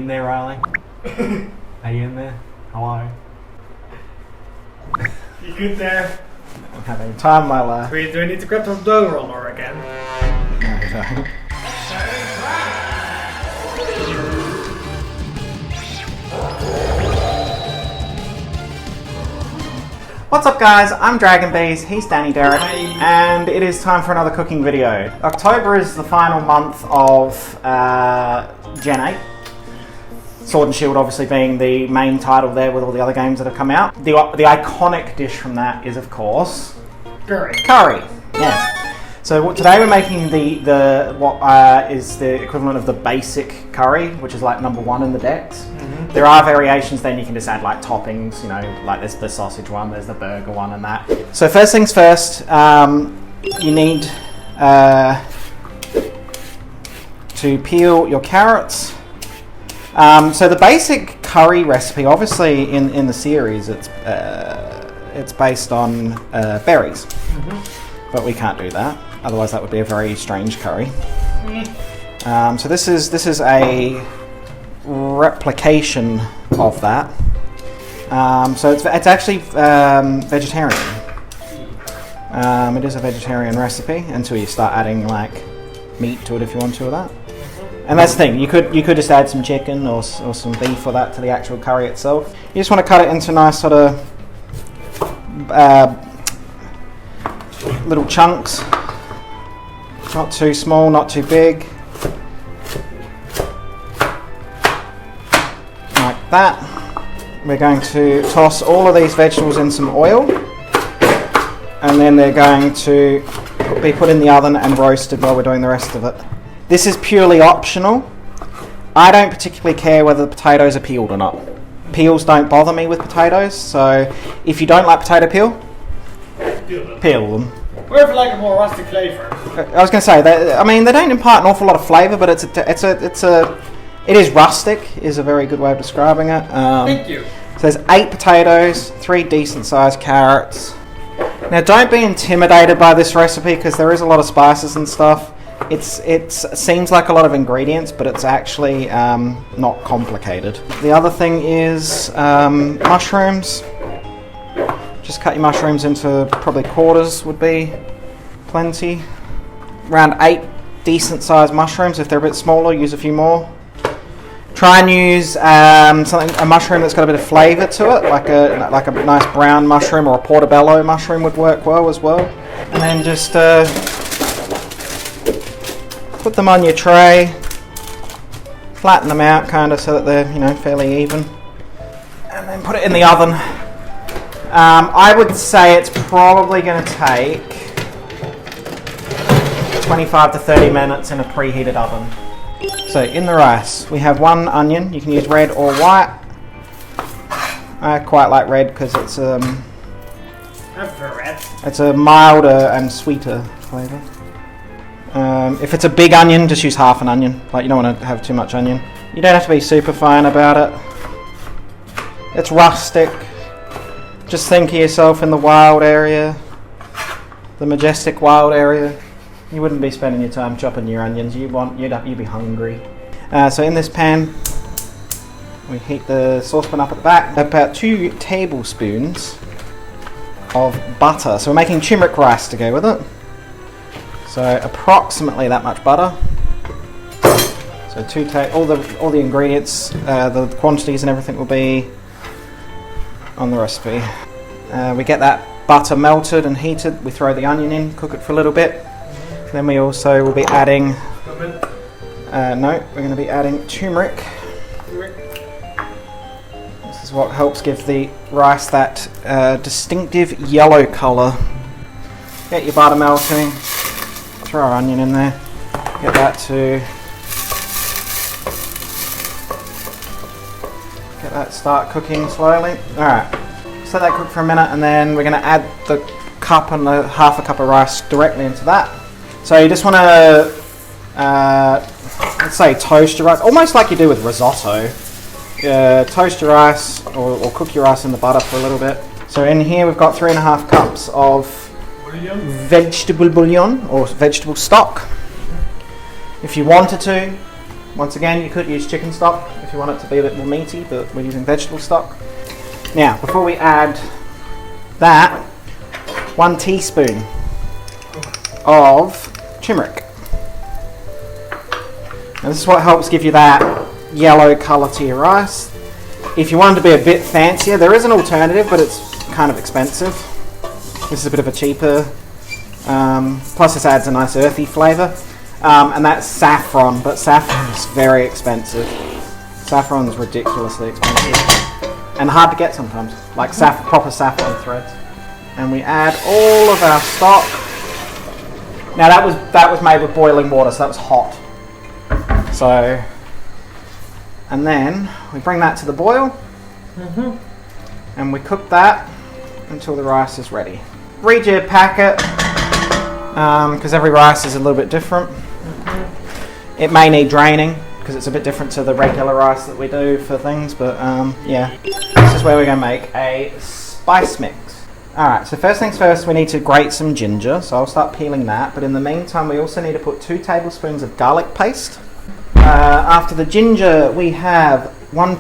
in there, Riley? Are you in there? Hello? You good there? I'm having time of my life. Do I need to grab the dough roller again? No, you don't. What's up guys, I'm DragonBeaz, he's Danny Derrick, and it is time for another cooking video. October is the final month of Gen 8. Sword and Shield obviously being the main title there with all the other games that have come out. The iconic dish from that is of course... Curry. Curry, yes. So today we're making what is the equivalent of the basic curry, which is like number 1 in the decks. There are variations then, you can just add like toppings, you know, like there's the sausage one, there's the burger one and that. So first things first, you need to peel your carrots. So the basic curry recipe, obviously in the series, it's based on berries, but we can't do that. Otherwise that would be a very strange curry. So this is a replication of that. So it's actually vegetarian. It is a vegetarian recipe until you start adding like meat to it if you want to, or that. And that's the thing, you could just add some chicken or some beef or that to the actual curry itself. You just want to cut it into nice sort of little chunks. Not too small, not too big. Like that. We're going to toss all of these vegetables in some oil, and then they're going to be put in the oven and roasted while we're doing the rest of it. This is purely optional. I don't particularly care whether the potatoes are peeled or not. Peels don't bother me with potatoes, so if you don't like potato peel, peel them. Or if you like a more rustic flavour. I was going to say that. I mean, they don't impart an awful lot of flavour, but it is rustic. Is a very good way of describing it. Thank you. So there's 8 potatoes, 3 decent-sized carrots. Now, don't be intimidated by this recipe because there is a lot of spices and stuff. It seems like a lot of ingredients, but it's actually not complicated. The other thing is mushrooms. Just cut your mushrooms into probably quarters would be plenty. Around 8 decent sized mushrooms. If they're a bit smaller, use a few more. Try and use a mushroom that's got a bit of flavour to it, like a nice brown mushroom or a portobello mushroom would work well as well. And then just put them on your tray, flatten them out kind of so that they're fairly even, and then put it in the oven. I would say it's probably going to take 25 to 30 minutes in a preheated oven. So in the rice, we have 1 onion. You can use red or white. I quite like red because it's I prefer red. It's a milder and sweeter flavour. If it's a big onion, just use half an onion. Like, you don't want to have too much onion. You don't have to be super fine about it. It's rustic. Just think of yourself in the wild area, the majestic wild area. You wouldn't be spending your time chopping your onions. You'd be hungry. So in this pan, we heat the saucepan up at the back. About 2 tablespoons of butter. So we're making turmeric rice to go with it. So approximately that much butter. So all the ingredients, the quantities and everything will be on the recipe. We get that butter melted and heated. We throw the onion in, cook it for a little bit. Then we also will be adding. We're going to be adding turmeric. This is what helps give the rice that distinctive yellow colour. Get your butter melting. Throw our onion in there. Get that start cooking slowly. Alright, so let that cook for a minute, and then we're going to add the cup and the half a cup of rice directly into that. So you just want to, let's say, toast your rice, almost like you do with risotto. Toast your rice or cook your rice in the butter for a little bit. So in here we've got 3.5 cups of vegetable bouillon or vegetable stock. If you wanted to, Once again, you could use chicken stock if you want it to be a bit more meaty, but we're using vegetable stock. Now, before we add that, 1 teaspoon of turmeric. Now this is what helps give you that yellow colour to your rice. If you want it to be a bit fancier, there is an alternative, but it's kind of expensive. This is a bit of a cheaper, plus this adds a nice earthy flavour. And that's saffron, but saffron is very expensive. Saffron is ridiculously expensive and hard to get sometimes, like proper saffron threads. And we add all of our stock. Now that was made with boiling water, so that was hot. So, and then we bring that to the boil, and we cook that until the rice is ready. Read your packet, because every rice is a little bit different. It may need draining because it's a bit different to the regular rice that we do for things, but yeah. This is where we're going to make a spice mix. Alright, so first things first, we need to grate some ginger, so I'll start peeling that, but in the meantime we also need to put 2 tablespoons of garlic paste. After the ginger, we have 1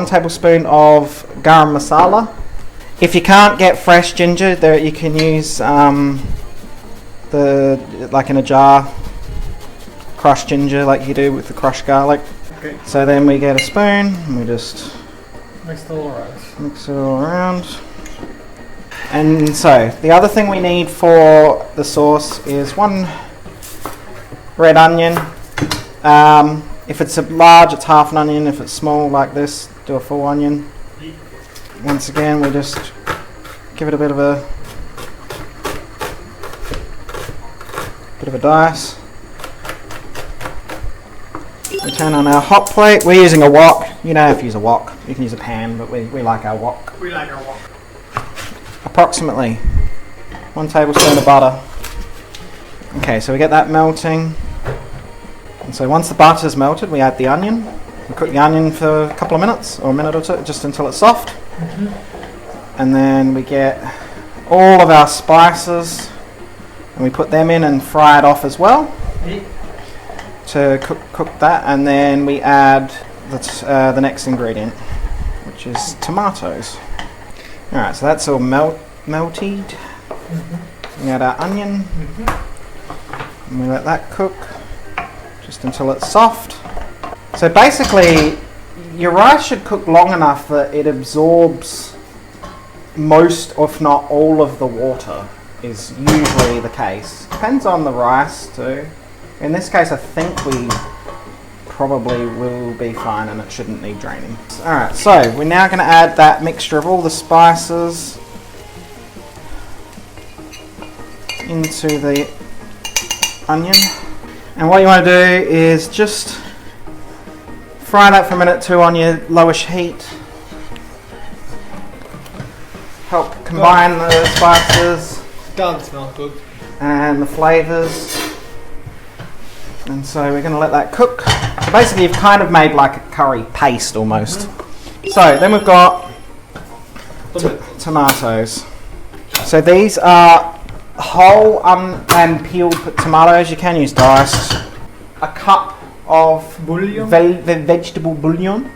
tablespoon of garam masala. If you can't get fresh ginger, there you can use like in a jar, crushed ginger like you do with the crushed garlic. Okay. So then we get a spoon and we just Mix it all around. mix it all around. And so the other thing we need for the sauce is 1 red onion. If it's a large, it's half an onion. If it's small like this, do a full onion. Once again, we just give it a bit of a dice. We turn on our hot plate. We're using a wok. You don't have to use a wok. You can use a pan, but we like our wok. We like our wok. Approximately 1 tablespoon of butter. Okay, so we get that melting. And so once the butter's melted, we add the onion. We cook the onion for a couple of minutes or a minute or two, just until it's soft. And then we get all of our spices and we put them in and fry it off as well to cook that. And then we add the next ingredient, which is tomatoes. Alright, so that's all melted. We add our onion and we let that cook just until it's soft. So basically your rice should cook long enough that it absorbs most, if not all, of the water is usually the case. Depends on the rice too. In this case I think we probably will be fine and it shouldn't need draining. Alright, so we're now going to add that mixture of all the spices into the onion. And what you want to do is just fry that for a minute or 2 on your lowish heat. Help combine the spices Doesn't smell good. and the flavours. And so we're going to let that cook. So basically you've kind of made like a curry paste almost. So then we've got tomatoes. So these are whole and peeled tomatoes. You can use diced. A cup of Bouillon. vegetable bouillon.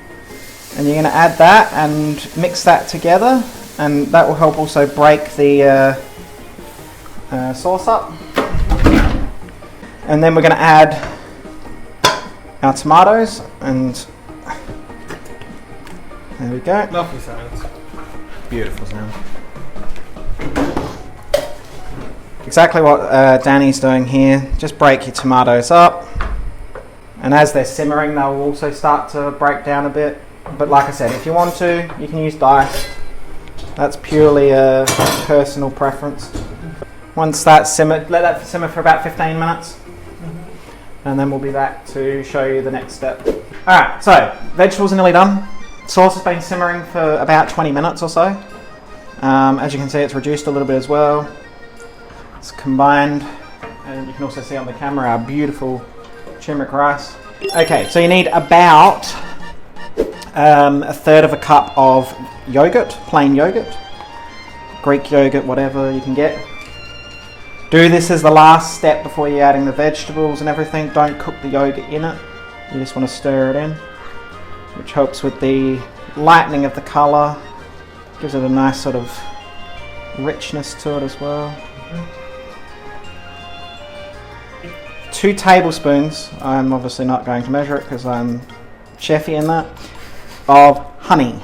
And you're going to add that and mix that together. And that will help also break the sauce up. And then we're going to add our tomatoes, and there we go. Lovely sounds. Beautiful sound. Exactly what Danny's doing here. Just break your tomatoes up, and as they're simmering they'll also start to break down a bit. But like I said, if you want to, you can use diced. That's purely a personal preference. Once that's simmered, let that simmer for about 15 minutes. And then we'll be back to show you the next step. Alright, so vegetables are nearly done. Sauce has been simmering for about 20 minutes or so. As you can see, it's reduced a little bit as well. It's combined, and you can also see on the camera our beautiful Tumeric rice. Okay, so you need about 1/3 of a cup of yogurt, plain yogurt, Greek yogurt, whatever you can get. Do this as the last step before you're adding the vegetables and everything. Don't cook the yogurt in it. You just want to stir it in, which helps with the lightening of the colour. Gives it a nice sort of richness to it as well. 2 tablespoons, I'm obviously not going to measure it because I'm chefy in that, of honey.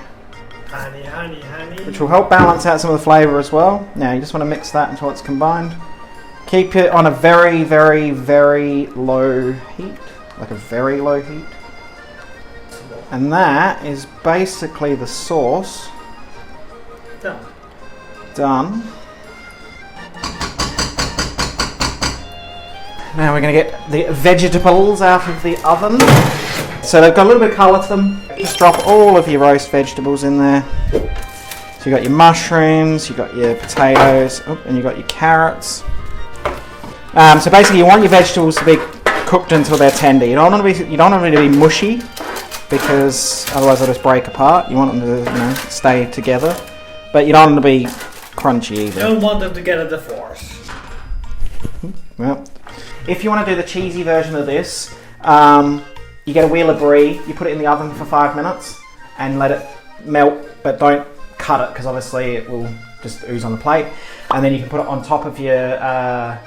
Honey. Which will help balance out some of the flavour as well. Now you just want to mix that until it's combined. Keep it on a very, very, very low heat. Like a very low heat. And that is basically the sauce. Done. Now we're going to get the vegetables out of the oven. So they've got a little bit of colour to them. Just drop all of your roast vegetables in there. So you've got your mushrooms, you've got your potatoes, and you've got your carrots. So basically you want your vegetables to be cooked until they're tender. You don't want them to be mushy because otherwise they'll just break apart. You want them to stay together. But you don't want them to be crunchy either. You don't want them to get a divorce. Well, if you want to do the cheesy version of this, you get a wheel of brie, you put it in the oven for 5 minutes and let it melt, but don't cut it because obviously it will just ooze on the plate. And then you can put it on top of your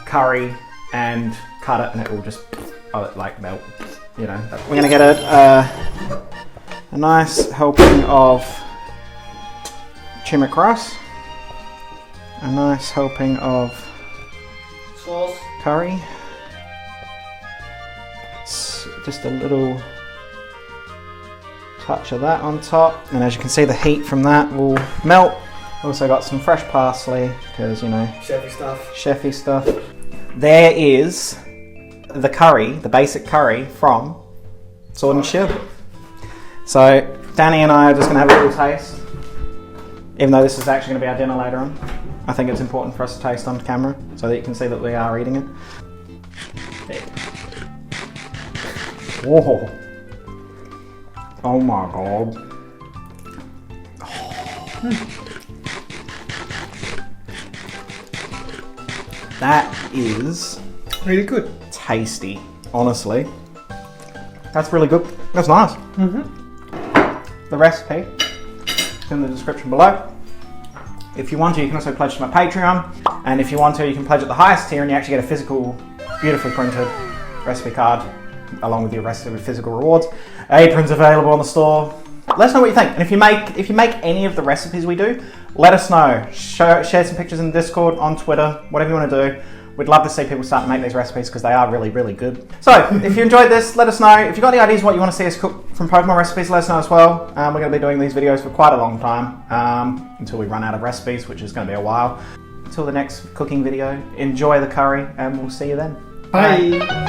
curry and cut it and it will just melt, We're going to get a nice helping of Tumeric rice, a nice helping of sauce, curry, just a little touch of that on top, and as you can see the heat from that will melt. Also got some fresh parsley because chefy stuff. There is the curry, the basic curry from Sword and Shield. So Danny and I are just going to have a little taste. Even though this is actually going to be our dinner later on, I think it's important for us to taste on camera so that you can see that we are eating it. Whoa! Oh my god! That is really good. Tasty, honestly. That's really good. That's nice. The recipe in the description below. If you want to, you can also pledge to my Patreon, and if you want to, you can pledge at the highest tier and you actually get a physical, beautifully printed recipe card along with your rest of the physical rewards. Aprons available on the store. Let us know what you think, and if you make any of the recipes we do, let us know. Share some pictures in Discord, on Twitter, whatever you want to do. We'd love to see people start to make these recipes because they are really, really good. So, if you enjoyed this, let us know. If you've got any ideas what you want to see us cook from Pokemon recipes, let us know as well. We're going to be doing these videos for quite a long time, until we run out of recipes, which is going to be a while. Until the next cooking video, enjoy the curry, and we'll see you then. Bye.